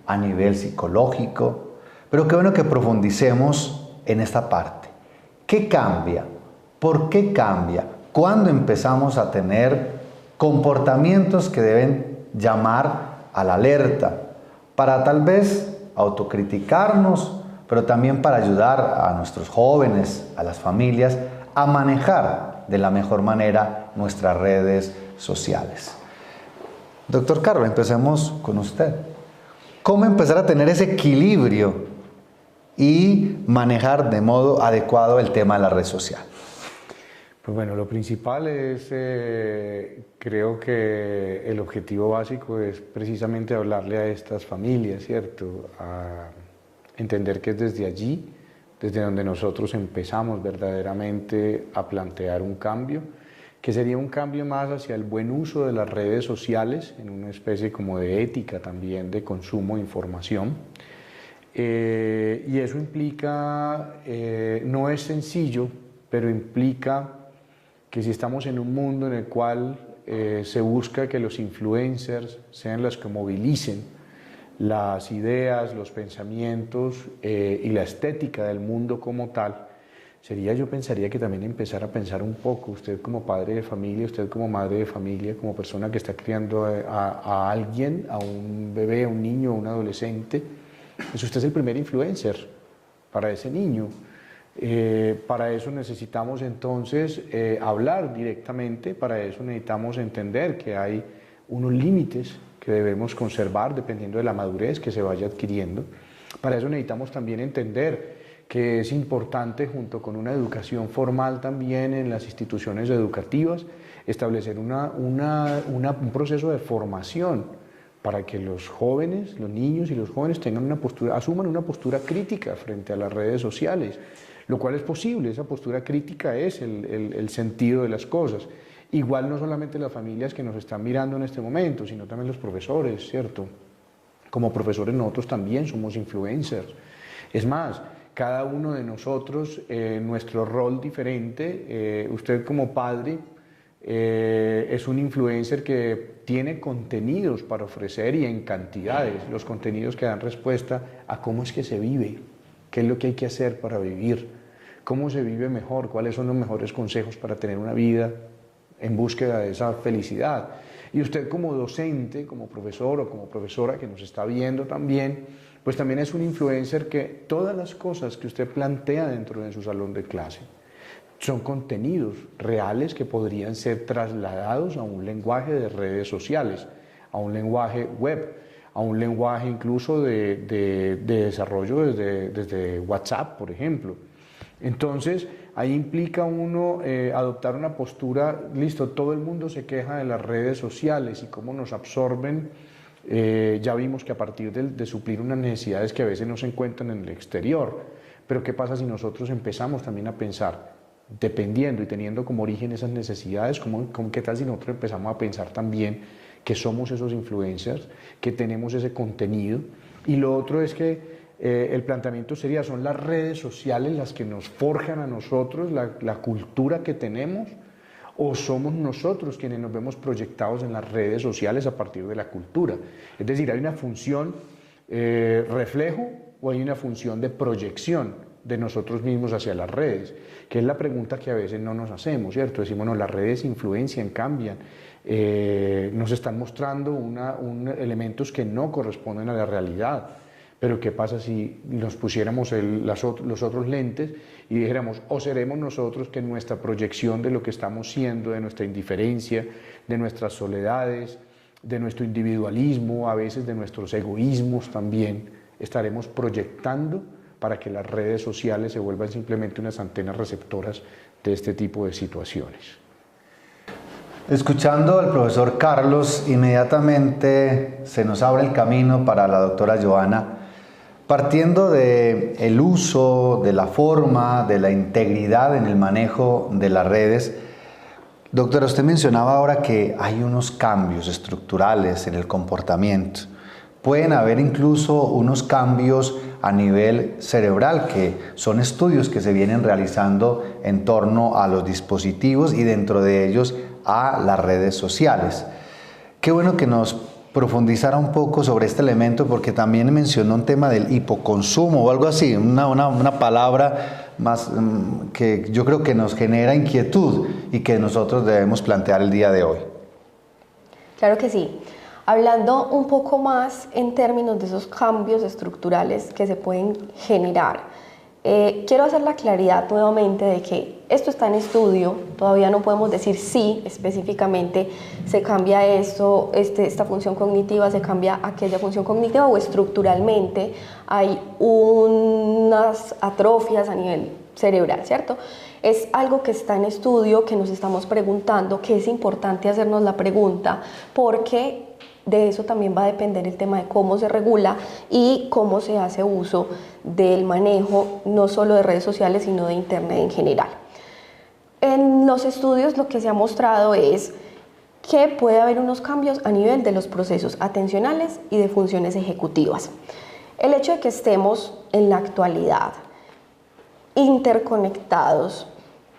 a nivel psicológico. Pero qué bueno que profundicemos en esta parte. ¿Qué cambia? ¿Por qué cambia? ¿Cuándo empezamos a tener comportamientos que deben llamar a la alerta? Para tal vez autocriticarnos, pero también para ayudar a nuestros jóvenes, a las familias, a manejar de la mejor manera nuestras redes sociales. Doctor Carlos, empecemos con usted. ¿Cómo empezar a tener ese equilibrio y manejar de modo adecuado el tema de la red social? Pues bueno, lo principal es, creo que el objetivo básico es precisamente hablarle a estas familias, ¿cierto? A entender que es desde allí, desde donde nosotros empezamos verdaderamente a plantear un cambio, que sería un cambio más hacia el buen uso de las redes sociales, en una especie como de ética también de consumo de información. Y eso implica, no es sencillo, pero implica que si estamos en un mundo en el cual se busca que los influencers sean los que movilicen las ideas, los pensamientos y la estética del mundo como tal, yo pensaría que también empezar a pensar un poco, usted como padre de familia, usted como madre de familia, como persona que está criando a alguien, a un bebé, a un niño, a un adolescente, pues usted es el primer influencer para ese niño. Para eso necesitamos entonces hablar directamente, para eso necesitamos entender que hay unos límites que debemos conservar dependiendo de la madurez que se vaya adquiriendo. Para eso necesitamos también entender que es importante, junto con una educación formal también en las instituciones educativas, establecer un proceso de formación para que los jóvenes, los niños y los jóvenes asuman una postura crítica frente a las redes sociales, lo cual es posible. Esa postura crítica es el sentido de las cosas. Igual no solamente las familias que nos están mirando en este momento, sino también los profesores, ¿cierto? Como profesores nosotros también somos influencers. Es más, cada uno de nosotros, nuestro rol diferente, usted como padre es un influencer que tiene contenidos para ofrecer y en cantidades, los contenidos que dan respuesta a cómo es que se vive, qué es lo que hay que hacer para vivir, cómo se vive mejor, cuáles son los mejores consejos para tener una vida en búsqueda de esa felicidad. Y usted como docente, como profesor o como profesora que nos está viendo también, pues también es un influencer que todas las cosas que usted plantea dentro de su salón de clase son contenidos reales que podrían ser trasladados a un lenguaje de redes sociales, a un lenguaje web, a un lenguaje incluso de desarrollo desde WhatsApp, por ejemplo. Entonces, ahí implica uno adoptar una postura, listo, todo el mundo se queja de las redes sociales y cómo nos absorben. Ya vimos que a partir de suplir unas necesidades que a veces no se encuentran en el exterior, pero ¿qué pasa si nosotros empezamos también a pensar, dependiendo y teniendo como origen esas necesidades, qué tal si nosotros empezamos a pensar también que somos esos influencers, que tenemos ese contenido? Y lo otro es que el planteamiento sería, ¿son las redes sociales las que nos forjan a nosotros la cultura que tenemos? ¿O somos nosotros quienes nos vemos proyectados en las redes sociales a partir de la cultura? Es decir, ¿hay una función reflejo o hay una función de proyección de nosotros mismos hacia las redes? Que es la pregunta que a veces no nos hacemos, ¿cierto? Decimos, no, las redes influencian, cambian, nos están mostrando elementos que no corresponden a la realidad. Pero ¿qué pasa si nos pusiéramos los otros lentes y dijéramos, o seremos nosotros que en nuestra proyección de lo que estamos siendo, de nuestra indiferencia, de nuestras soledades, de nuestro individualismo, a veces de nuestros egoísmos también, estaremos proyectando para que las redes sociales se vuelvan simplemente unas antenas receptoras de este tipo de situaciones? Escuchando al profesor Carlos, inmediatamente se nos abre el camino para la doctora Johanna, partiendo del uso, de la forma, de la integridad en el manejo de las redes. Doctora, usted mencionaba ahora que hay unos cambios estructurales en el comportamiento. Pueden haber incluso unos cambios a nivel cerebral, que son estudios que se vienen realizando en torno a los dispositivos y dentro de ellos a las redes sociales. Qué bueno que nos profundizara un poco sobre este elemento, porque también mencionó un tema del hipoconsumo o algo así, una palabra más que yo creo que nos genera inquietud y que nosotros debemos plantear el día de hoy. Claro que sí. Hablando un poco más en términos de esos cambios estructurales que se pueden generar, quiero hacer la claridad nuevamente de que esto está en estudio, todavía no podemos decir sí específicamente se cambia esto, esta función cognitiva, se cambia aquella función cognitiva, o estructuralmente hay unas atrofias a nivel cerebral, ¿cierto? Es algo que está en estudio, que nos estamos preguntando, que es importante hacernos la pregunta, porque de eso también va a depender el tema de cómo se regula y cómo se hace uso del manejo, no solo de redes sociales, sino de Internet en general. En los estudios lo que se ha mostrado es que puede haber unos cambios a nivel de los procesos atencionales y de funciones ejecutivas. El hecho de que estemos en la actualidad interconectados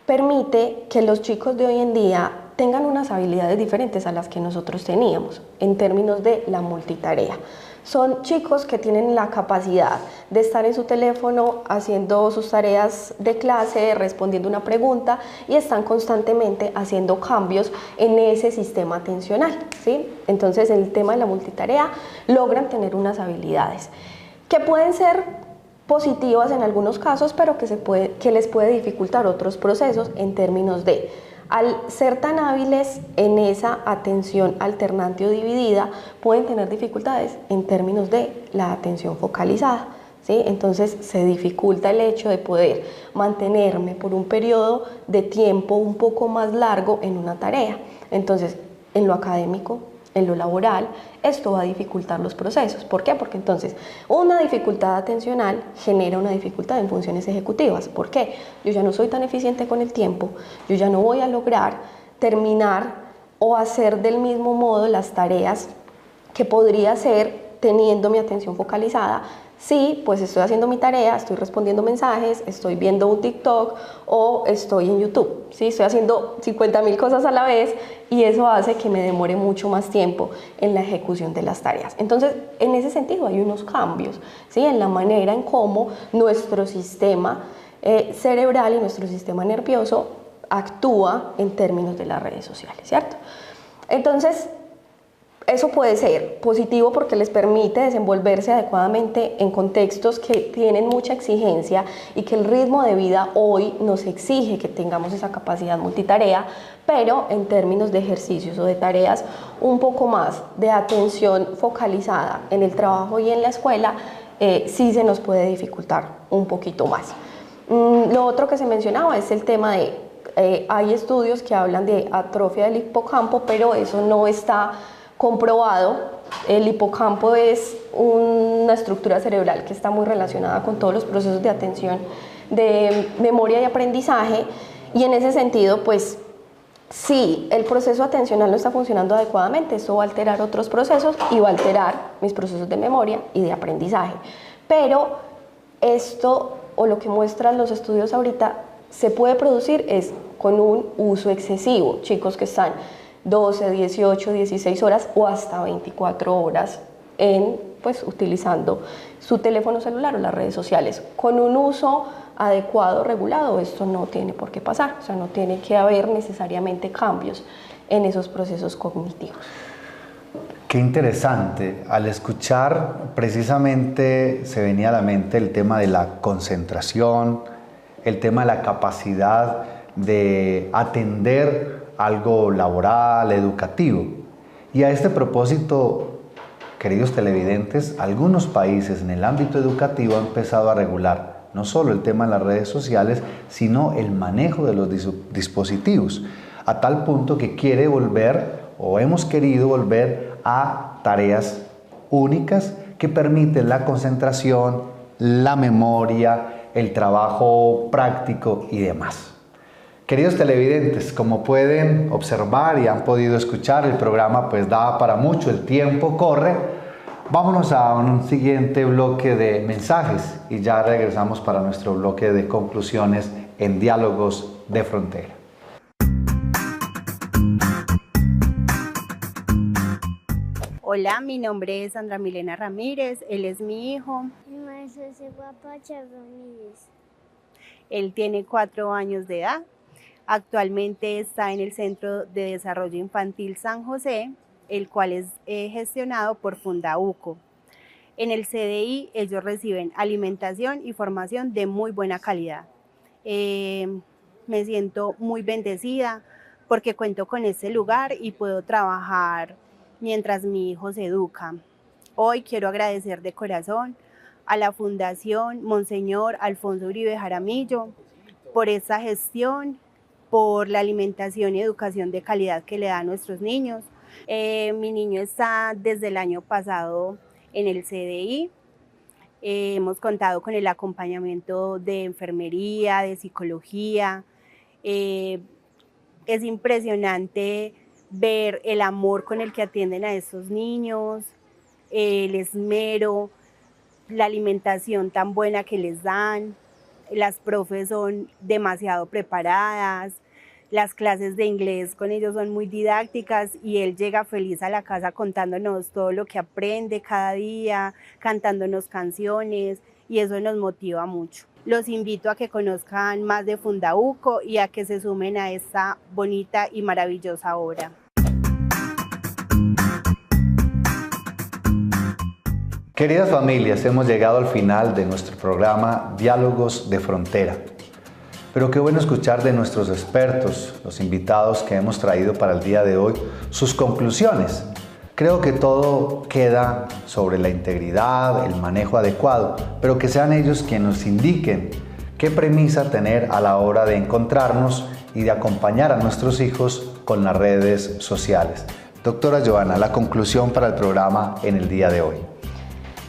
permite que los chicos de hoy en día tengan unas habilidades diferentes a las que nosotros teníamos en términos de la multitarea. Son chicos que tienen la capacidad de estar en su teléfono haciendo sus tareas de clase, respondiendo una pregunta, y están constantemente haciendo cambios en ese sistema atencional, ¿sí? Entonces, en el tema de la multitarea logran tener unas habilidades que pueden ser positivas en algunos casos, pero que les puede dificultar otros procesos en términos de, al ser tan hábiles en esa atención alternante o dividida, pueden tener dificultades en términos de la atención focalizada, ¿sí? Entonces se dificulta el hecho de poder mantenerme por un periodo de tiempo un poco más largo en una tarea. Entonces, en lo académico, en lo laboral, esto va a dificultar los procesos. ¿Por qué? Porque entonces una dificultad atencional genera una dificultad en funciones ejecutivas. ¿Por qué? Yo ya no soy tan eficiente con el tiempo, yo ya no voy a lograr terminar o hacer del mismo modo las tareas que podría hacer teniendo mi atención focalizada. Sí, pues estoy haciendo mi tarea, estoy respondiendo mensajes, estoy viendo un TikTok o estoy en YouTube, ¿sí? Estoy haciendo 50.000 cosas a la vez y eso hace que me demore mucho más tiempo en la ejecución de las tareas. Entonces, en ese sentido hay unos cambios, ¿sí? En la manera en cómo nuestro sistema cerebral y nuestro sistema nervioso actúa en términos de las redes sociales, ¿cierto? Entonces, eso puede ser positivo porque les permite desenvolverse adecuadamente en contextos que tienen mucha exigencia y que el ritmo de vida hoy nos exige que tengamos esa capacidad multitarea, pero en términos de ejercicios o de tareas un poco más de atención focalizada en el trabajo y en la escuela, sí se nos puede dificultar un poquito más. Lo otro que se mencionaba es el tema de, hay estudios que hablan de atrofia del hipocampo, pero eso no está comprobado. El hipocampo es una estructura cerebral que está muy relacionada con todos los procesos de atención, de memoria y aprendizaje, y en ese sentido, pues, si el proceso atencional no está funcionando adecuadamente, eso va a alterar otros procesos y va a alterar mis procesos de memoria y de aprendizaje. Pero esto, o lo que muestran los estudios ahorita, se puede producir es con un uso excesivo. Chicos que están 12, 18, 16 horas o hasta 24 horas pues, utilizando su teléfono celular o las redes sociales. Con un uso adecuado, regulado, esto no tiene por qué pasar, o sea, no tiene que haber necesariamente cambios en esos procesos cognitivos. Qué interesante. Al escuchar, precisamente se venía a la mente el tema de la concentración, el tema de la capacidad de atender algo laboral, educativo. Y a este propósito, queridos televidentes, algunos países en el ámbito educativo han empezado a regular no solo el tema de las redes sociales, sino el manejo de los dispositivos, a tal punto que quiere volver, o hemos querido volver, a tareas únicas que permiten la concentración, la memoria, el trabajo práctico y demás. Queridos televidentes, como pueden observar y han podido escuchar, el programa pues da para mucho, el tiempo corre. Vámonos a un siguiente bloque de mensajes y ya regresamos para nuestro bloque de conclusiones en Diálogos de Frontera. Hola, mi nombre es Sandra Milena Ramírez, él es mi hijo. Mi maestro es Guapacha Ramírez. Él tiene 4 años de edad. Actualmente está en el Centro de Desarrollo Infantil San José, el cual es gestionado por Fundauco. En el CDI ellos reciben alimentación y formación de muy buena calidad. Me siento muy bendecida porque cuento con este lugar y puedo trabajar mientras mi hijo se educa. Hoy quiero agradecer de corazón a la Fundación Monseñor Alfonso Uribe Jaramillo por esta gestión, por la alimentación y educación de calidad que le da a nuestros niños. Mi niño está desde el año pasado en el CDI. Hemos contado con el acompañamiento de enfermería, de psicología. Es impresionante ver el amor con el que atienden a estos niños, el esmero, la alimentación tan buena que les dan. Las profes son demasiado preparadas. Las clases de inglés con ellos son muy didácticas y él llega feliz a la casa contándonos todo lo que aprende cada día, cantándonos canciones, y eso nos motiva mucho. Los invito a que conozcan más de Fundauco y a que se sumen a esta bonita y maravillosa obra. Queridas familias, hemos llegado al final de nuestro programa Diálogos de Frontera. Pero qué bueno escuchar de nuestros expertos, los invitados que hemos traído para el día de hoy, sus conclusiones. Creo que todo queda sobre la integridad, el manejo adecuado, pero que sean ellos quienes nos indiquen qué premisa tener a la hora de encontrarnos y de acompañar a nuestros hijos con las redes sociales. Doctora Joana, la conclusión para el programa en el día de hoy.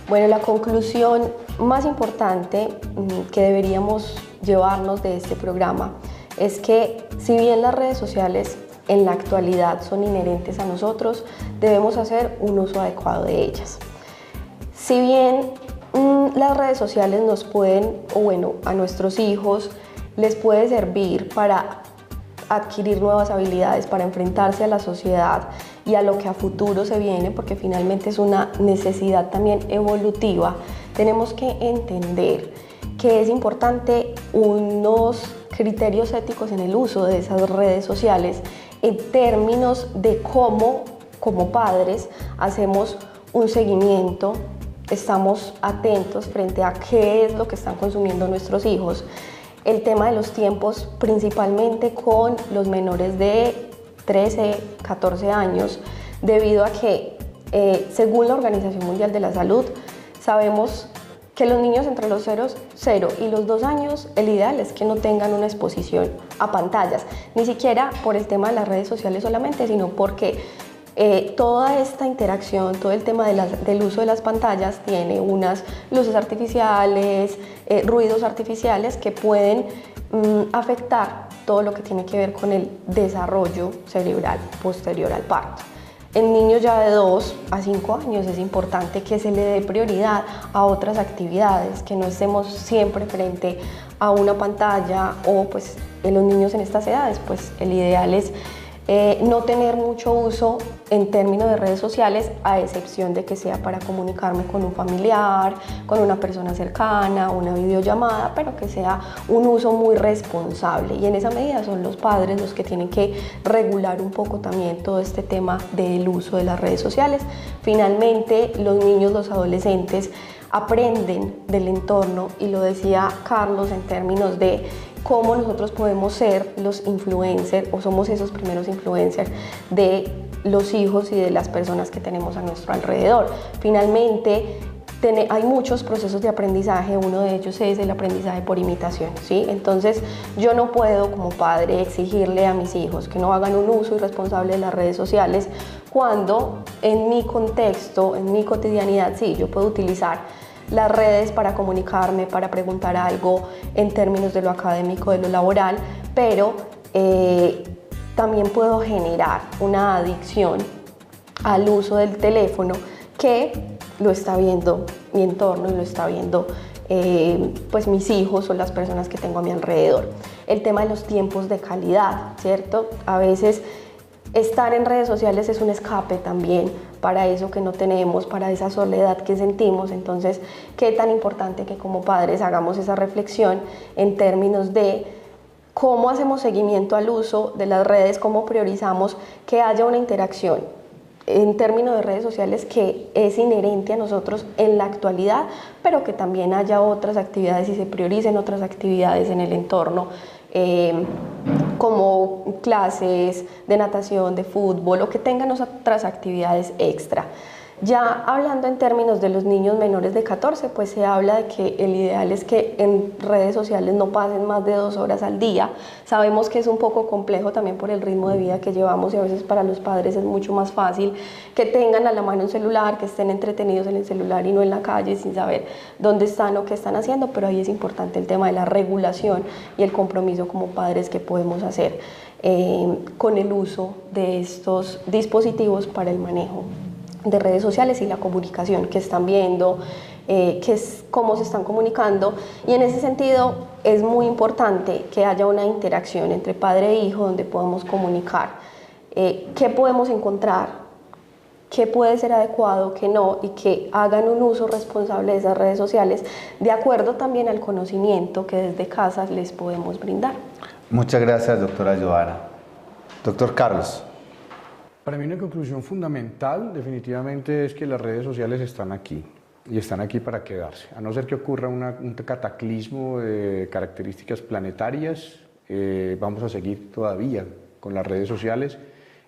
Bueno, la conclusión más importante que deberíamos llevarnos de este programa es que si bien las redes sociales en la actualidad son inherentes a nosotros, debemos hacer un uso adecuado de ellas. Si bien las redes sociales nos pueden, o bueno, a nuestros hijos les puede servir para adquirir nuevas habilidades, para enfrentarse a la sociedad y a lo que a futuro se viene, porque finalmente es una necesidad también evolutiva, tenemos que entender que es importante unos criterios éticos en el uso de esas redes sociales en términos de cómo, como padres, hacemos un seguimiento, estamos atentos frente a qué es lo que están consumiendo nuestros hijos. El tema de los tiempos, principalmente con los menores de 13, 14 años, debido a que, según la Organización Mundial de la Salud, sabemos que los niños entre los 0 y los 2 años, el ideal es que no tengan una exposición a pantallas, ni siquiera por el tema de las redes sociales solamente, sino porque toda esta interacción, todo el tema del uso de las pantallas tiene unas luces artificiales, ruidos artificiales que pueden afectar todo lo que tiene que ver con el desarrollo cerebral posterior al parto. En niños ya de 2 a 5 años es importante que se le dé prioridad a otras actividades, que no estemos siempre frente a una pantalla, o pues en los niños en estas edades pues el ideal es no tener mucho uso en términos de redes sociales, a excepción de que sea para comunicarme con un familiar, con una persona cercana, una videollamada, pero que sea un uso muy responsable, y en esa medida son los padres los que tienen que regular un poco también todo este tema del uso de las redes sociales. Finalmente, los niños, los adolescentes aprenden del entorno, y lo decía Carlos en términos de cómo nosotros podemos ser los influencers, o somos esos primeros influencers de los hijos y de las personas que tenemos a nuestro alrededor. Finalmente, hay muchos procesos de aprendizaje, uno de ellos es el aprendizaje por imitación, ¿sí? Entonces, yo no puedo como padre exigirle a mis hijos que no hagan un uso irresponsable de las redes sociales, cuando en mi contexto, en mi cotidianidad, sí, yo puedo utilizar las redes para comunicarme, para preguntar algo en términos de lo académico, de lo laboral, pero también puedo generar una adicción al uso del teléfono, que lo está viendo mi entorno y lo está viendo pues mis hijos o las personas que tengo a mi alrededor. El tema de los tiempos de calidad, ¿cierto? A veces estar en redes sociales es un escape también para eso que no tenemos, para esa soledad que sentimos. Entonces, qué tan importante que como padres hagamos esa reflexión en términos de cómo hacemos seguimiento al uso de las redes, cómo priorizamos que haya una interacción en términos de redes sociales que es inherente a nosotros en la actualidad, pero que también haya otras actividades y se prioricen otras actividades en el entorno, como clases de natación, de fútbol, o que tengan otras actividades extra. Ya hablando en términos de los niños menores de 14, pues se habla de que el ideal es que en redes sociales no pasen más de 2 horas al día. Sabemos que es un poco complejo también por el ritmo de vida que llevamos, y a veces para los padres es mucho más fácil que tengan a la mano un celular, que estén entretenidos en el celular y no en la calle sin saber dónde están o qué están haciendo, pero ahí es importante el tema de la regulación y el compromiso como padres que podemos hacer con el uso de estos dispositivos para el manejo de redes sociales y la comunicación que están viendo, cómo se están comunicando. Y en ese sentido es muy importante que haya una interacción entre padre e hijo donde podamos comunicar qué podemos encontrar, qué puede ser adecuado, qué no, y que hagan un uso responsable de esas redes sociales de acuerdo también al conocimiento que desde casa les podemos brindar. Muchas gracias, doctora Joana. Doctor Carlos. Para mí una conclusión fundamental definitivamente es que las redes sociales están aquí, y están aquí para quedarse. A no ser que ocurra un cataclismo de características planetarias, vamos a seguir todavía con las redes sociales,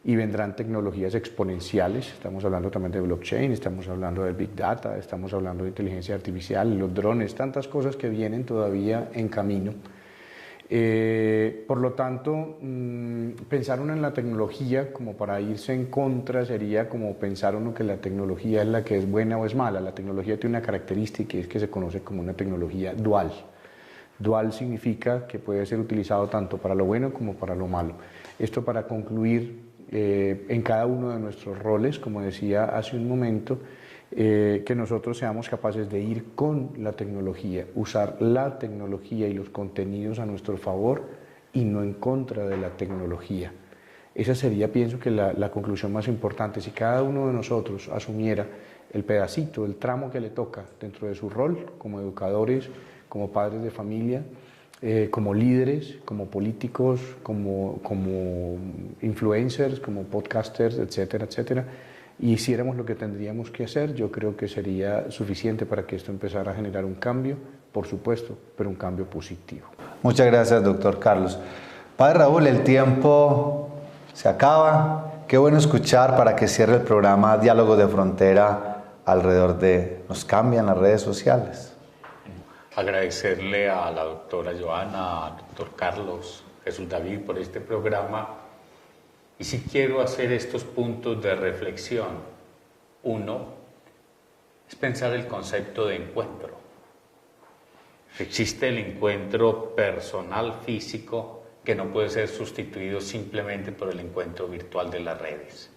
y vendrán tecnologías exponenciales. Estamos hablando también de blockchain, estamos hablando de big data, estamos hablando de inteligencia artificial, los drones, tantas cosas que vienen todavía en camino. Por lo tanto, pensar uno en la tecnología como para irse en contra sería como pensar uno que la tecnología es la que es buena o es mala. La tecnología tiene una característica, y es que se conoce como una tecnología dual. Dual significa que puede ser utilizado tanto para lo bueno como para lo malo. Esto para concluir en cada uno de nuestros roles, como decía hace un momento, que nosotros seamos capaces de ir con la tecnología, usar la tecnología y los contenidos a nuestro favor y no en contra de la tecnología. Esa sería, pienso que la conclusión más importante. Si cada uno de nosotros asumiera el pedacito, el tramo que le toca dentro de su rol como educadores, como padres de familia, como líderes, como políticos, como influencers, como podcasters, etcétera, etcétera, y hiciéramos lo que tendríamos que hacer, yo creo que sería suficiente para que esto empezara a generar un cambio, por supuesto, pero un cambio positivo. Muchas gracias, doctor Carlos. Padre Raúl, el tiempo se acaba. Qué bueno escuchar para que cierre el programa Diálogos de Frontera alrededor de nos cambian las redes sociales. Agradecerle a la doctora Joana, al doctor Carlos, Jesús David por este programa. Y sí quiero hacer estos puntos de reflexión. Uno es pensar el concepto de encuentro. Existe el encuentro personal físico que no puede ser sustituido simplemente por el encuentro virtual de las redes.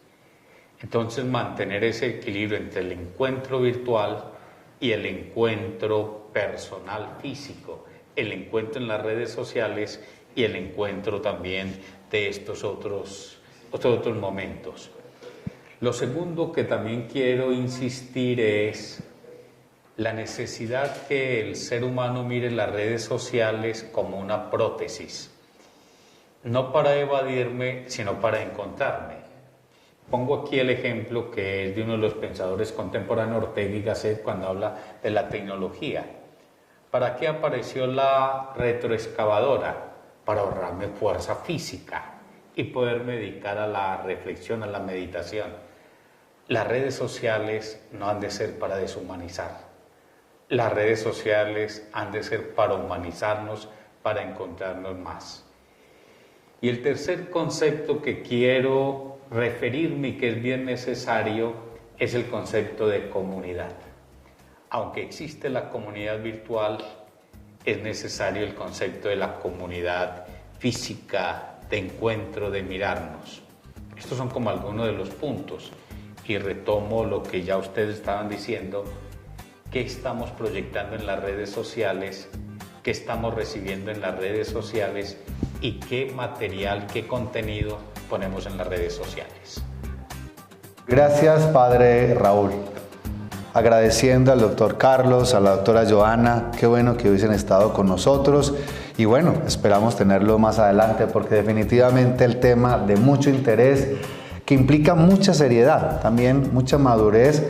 Entonces, mantener ese equilibrio entre el encuentro virtual y el encuentro personal físico, el encuentro en las redes sociales y el encuentro también de estos otros momentos. Lo segundo que también quiero insistir es la necesidad que el ser humano mire las redes sociales como una prótesis, no para evadirme, sino para encontrarme. Pongo aquí el ejemplo que es de uno de los pensadores contemporáneos, Ortega y Gasset, cuando habla de la tecnología. ¿Para qué apareció la retroexcavadora? Para ahorrarme fuerza física y poderme dedicar a la reflexión, a la meditación. Las redes sociales no han de ser para deshumanizar. Las redes sociales han de ser para humanizarnos, para encontrarnos más. Y el tercer concepto que quiero referirme y que es bien necesario es el concepto de comunidad. Aunque existe la comunidad virtual, es necesario el concepto de la comunidad física, de encuentro, de mirarnos. Estos son como algunos de los puntos. Y retomo lo que ya ustedes estaban diciendo, qué estamos proyectando en las redes sociales, qué estamos recibiendo en las redes sociales y qué material, qué contenido ponemos en las redes sociales. Gracias, padre Raúl. Agradeciendo al doctor Carlos, a la doctora Joana, qué bueno que hubiesen estado con nosotros y bueno, esperamos tenerlo más adelante porque definitivamente el tema de mucho interés que implica mucha seriedad, también mucha madurez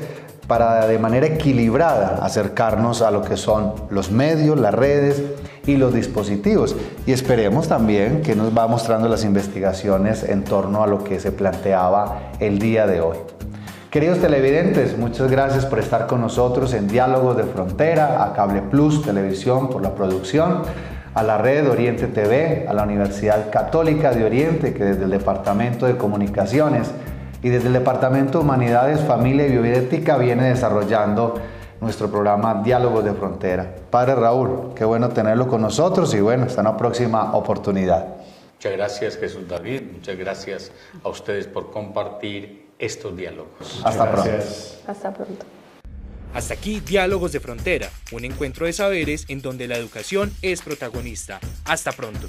para de manera equilibrada acercarnos a lo que son los medios, las redes y los dispositivos. Y esperemos también que nos va mostrando las investigaciones en torno a lo que se planteaba el día de hoy. Queridos televidentes, muchas gracias por estar con nosotros en Diálogos de Frontera, a Cable Plus Televisión por la producción, a la red Oriente TV, a la Universidad Católica de Oriente, que desde el Departamento de Comunicaciones y desde el Departamento de Humanidades, Familia y Bioética viene desarrollando nuestro programa Diálogos de Frontera. Padre Raúl, qué bueno tenerlo con nosotros y bueno, hasta una próxima oportunidad. Muchas gracias, Jesús David. Muchas gracias a ustedes por compartir estos diálogos. Hasta pronto. Hasta pronto. Hasta aquí Diálogos de Frontera, un encuentro de saberes en donde la educación es protagonista. Hasta pronto.